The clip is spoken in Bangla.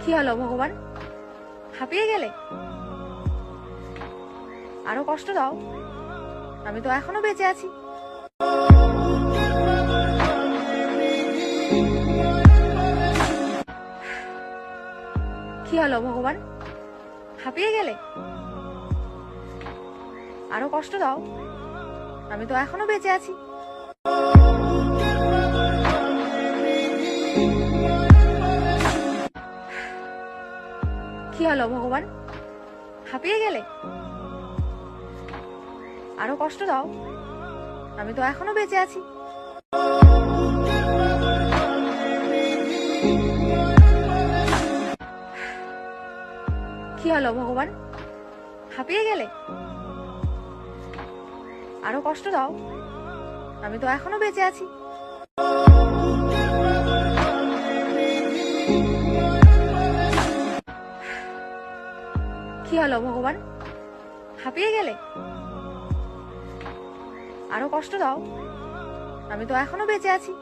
কি হলো ভগবান, হাঁপিয়ে গেলে? আরো কষ্ট দাও, আমি তো এখনো বেঁচে আছি। কি হলো ভগবান, হাঁপিয়ে গেলে? আরো কষ্ট দাও, আমি তো এখনো বেঁচে আছি। কি হলো ভগবান, হাঁপিয়ে গেলে? আরো কষ্ট দাও, আমি তো এখনো বেঁচে আছি। কি হলো ভগবান, হাঁপিয়ে গেলে? আরো কষ্ট দাও, আমি তো এখনো বেঁচে আছি। কি হলো ভগবান, হাঁপিয়ে গেলে? আরো কষ্ট দাও, আমি তো এখনো বেঁচে আছি।